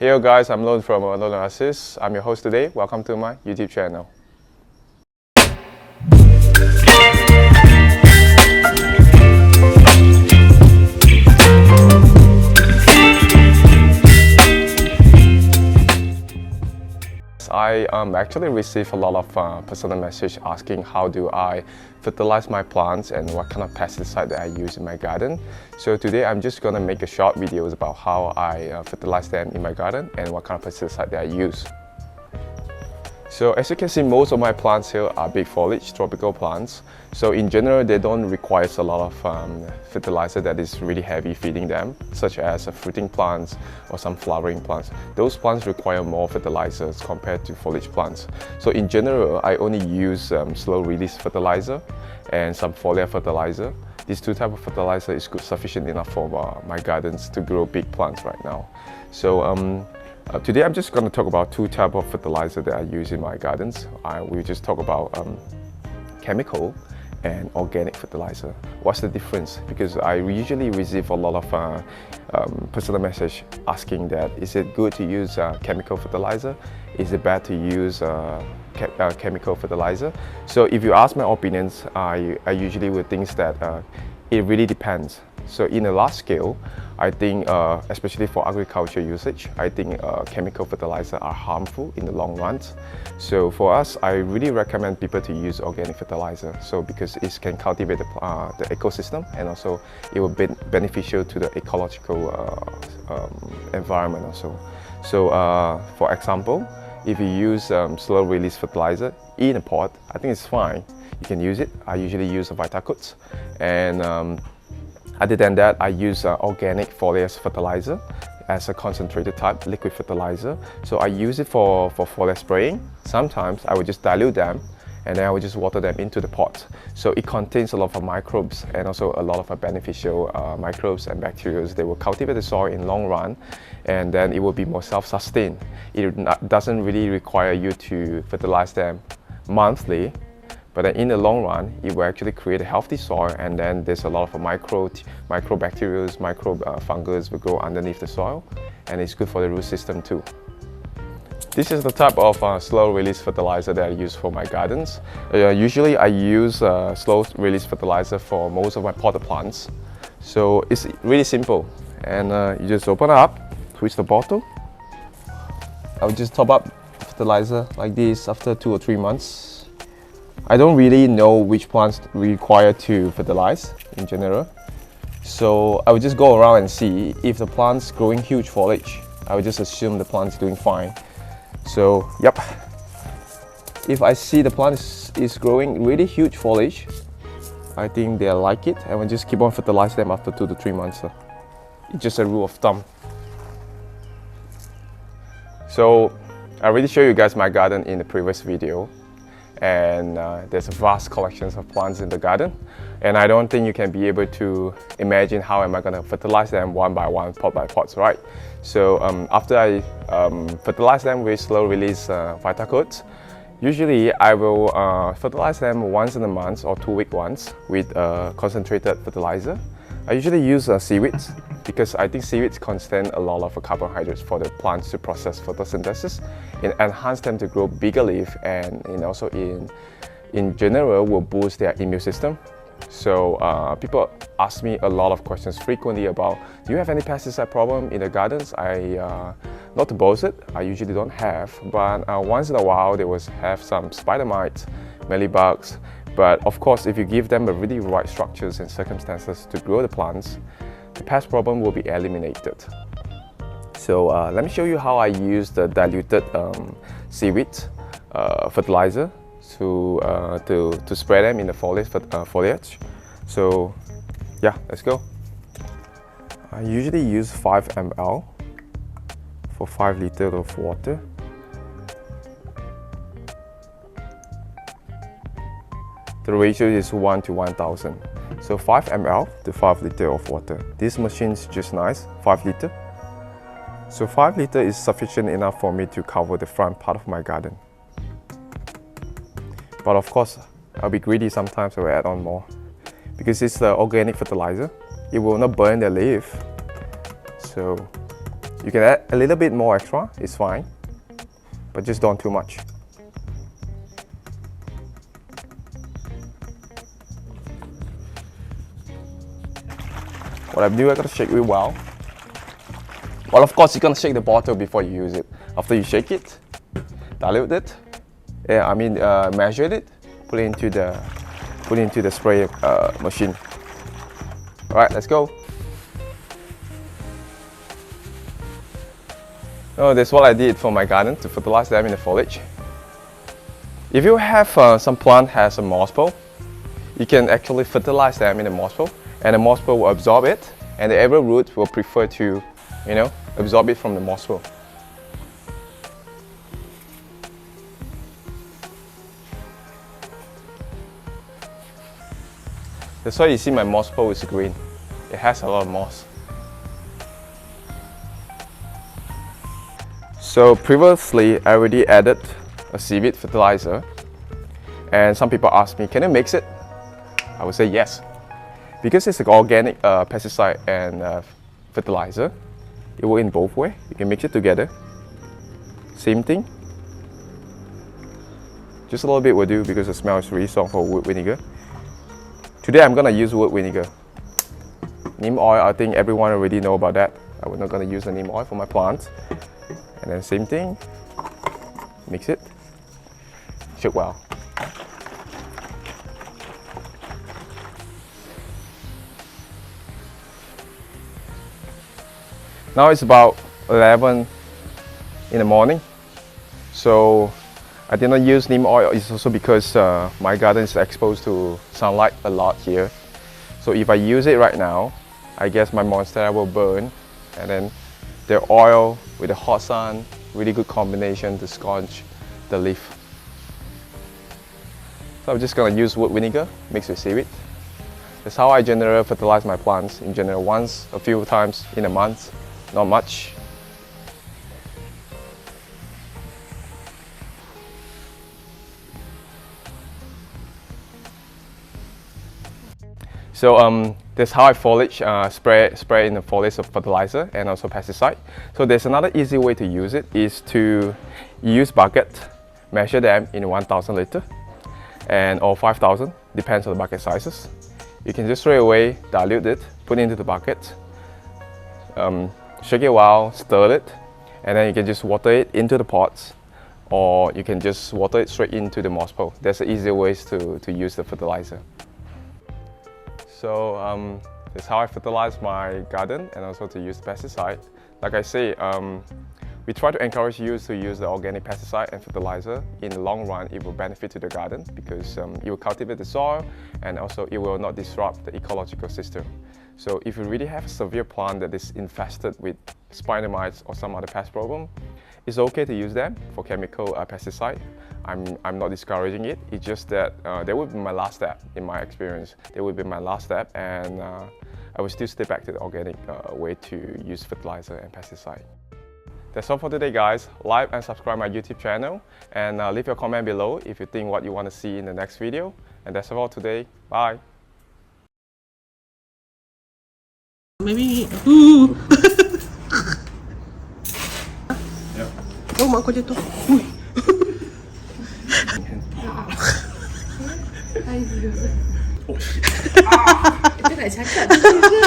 Hey guys, I'm Lone from Lone Assist. I'm your host today. Welcome to my YouTube channel. I actually receive a lot of personal message asking how do I fertilize my plants and what kind of pesticide that I use in my garden. So today I'm just gonna make a short videos about how I fertilize them in my garden and what kind of pesticide that I use. So as you can see, most of my plants here are big foliage tropical plants. So in general, they don't require a lot of fertilizer that is really heavy feeding them, such as fruiting plants or some flowering plants. Those plants require more fertilizers compared to foliage plants. So in general, I only use slow release fertilizer and some foliar fertilizer. These two types of fertilizer is sufficient enough for my gardens to grow big plants right now. So today I'm just going to talk about two types of fertilizer that I use in my gardens. We just talk about chemical and organic fertilizer. What's the difference? Because I usually receive a lot of personal message asking that is it good to use chemical fertilizer? Is it bad to use chemical fertilizer? So if you ask my opinions, I usually would think that it really depends. So in a large scale, I think, especially for agriculture usage, I think chemical fertilizer are harmful in the long run. So for us, I really recommend people to use organic fertilizer. So because it can cultivate the ecosystem, and also it will be beneficial to the ecological environment also. So for example, if you use slow release fertilizer in a pot, I think it's fine. You can use it. I usually use a Vitacote, and other than that, I use organic foliar fertilizer as a concentrated type liquid fertilizer. So I use it for foliar spraying. Sometimes I would just dilute them and then I would just water them into the pot. So it contains a lot of microbes and also a lot of beneficial microbes and bacteria. They will cultivate the soil in long run, and then it will be more self-sustained. It doesn't really require you to fertilize them monthly. But then in the long run, it will actually create a healthy soil, and then there's a lot of microbacteria, fungus will grow underneath the soil, and it's good for the root system too. This is the type of slow release fertilizer that I use for my gardens. Usually I use slow release fertilizer for most of my potted plants. So it's really simple, and you just open it up, twist the bottle. I'll just top up fertilizer like this after 2 or 3 months. I don't really know which plants require to fertilize in general. So I would just go around and see if the plant's growing huge foliage. I would just assume the plant's doing fine. So, yep. If I see the plant is growing really huge foliage, I think they like it, and we'll just keep on fertilizing them after 2 to 3 months. It's just a rule of thumb. So I already showed you guys my garden in the previous video. And there's a vast collections of plants in the garden, and I don't think you can be able to imagine how am I going to fertilize them one by one, pot by pot, right? So after I fertilize them with slow release Vitacote, usually I will fertilize them once in a month or 2 week once with concentrated fertilizer. I usually use Seaweed because I think seaweeds contain a lot of carbohydrates for the plants to process photosynthesis and enhance them to grow bigger leaf, and also in general will boost their immune system. So people ask me a lot of questions frequently about, do you have any pesticide problem in the gardens? Not to boast it, I usually don't have, but once in a while they will have some spider mites, mealybugs. But of course, if you give them the really right structures and circumstances to grow the plants, the pest problem will be eliminated. So let me show you how I use the diluted seaweed fertilizer to spray them in the foliage. So yeah, let's go. I usually use 5 ml for 5 liters of water. The ratio is 1 to 1000. So 5 ml to 5 liters of water. This machine is just nice, 5 liters. So 5 liters is sufficient enough for me to cover the front part of my garden. But of course, I'll be greedy sometimes, I will add on more. Because it's the organic fertilizer, it will not burn the leaf. So You can add a little bit more extra, it's fine, but just don't too much. What I do, I gotta shake it well. Well, of course, you're gonna shake the bottle before you use it. After you shake it, dilute it, measure it, put it into the spray machine. All right, let's go. Oh, that's what I did for my garden to fertilize them in the foliage. If you have some plant has a moss pole, you can actually fertilize them in the moss pole, and the moss pole will absorb it, and the every root will prefer to, absorb it from the moss pole. That's why you see my moss pole is green. It has a lot of moss. So previously, I already added a seaweed fertilizer, and some people ask me, can you mix it? I would say yes. Because it's an organic pesticide and fertilizer, it will in both ways. You can mix it together. Same thing. Just a little bit will do because the smell is really strong for wood vinegar. Today I'm gonna use wood vinegar. Neem oil, I think everyone already know about that. I'm not gonna use the neem oil for my plants. And then same thing, mix it, shake well. Now it's about 11 in the morning, so I did not use neem oil. It's also because my garden is exposed to sunlight a lot here. So if I use it right now, I guess my monstera will burn, and then the oil with the hot sun, really good combination to scorch the leaf. So I'm just gonna use wood vinegar mixed with seaweed. That's how I generally fertilize my plants in general, once, a few times in a month, not much. So that's how I foliage, spray in the foliage of fertilizer and also pesticide. So there's another easy way to use it is to use bucket, measure them in 1,000 liter or 5,000, depends on the bucket sizes. You can just straight away dilute it, put it into the bucket, shake it well, stir it, and then you can just water it into the pots, or you can just water it straight into the moss pole. There's the easier ways to use the fertilizer. So that's how I fertilize my garden and also to use pesticide. Like I say, we try to encourage you to use the organic pesticide and fertilizer. In the long run, it will benefit to the garden because it will cultivate the soil and also it will not disrupt the ecological system. So if you really have a severe plant that is infested with spider mites or some other pest problem, it's okay to use them for chemical pesticide. I'm not discouraging it. It's just that that would be my last step in my experience. That would be my last step, and I will still stay back to the organic way to use fertilizer and pesticide. That's all for today, guys. Like and subscribe my YouTube channel, and leave your comment below if you think what you want to see in the next video. And that's all today. Bye. Maybe. Oh, mak kau jatuh. Ui. Itu nak cakap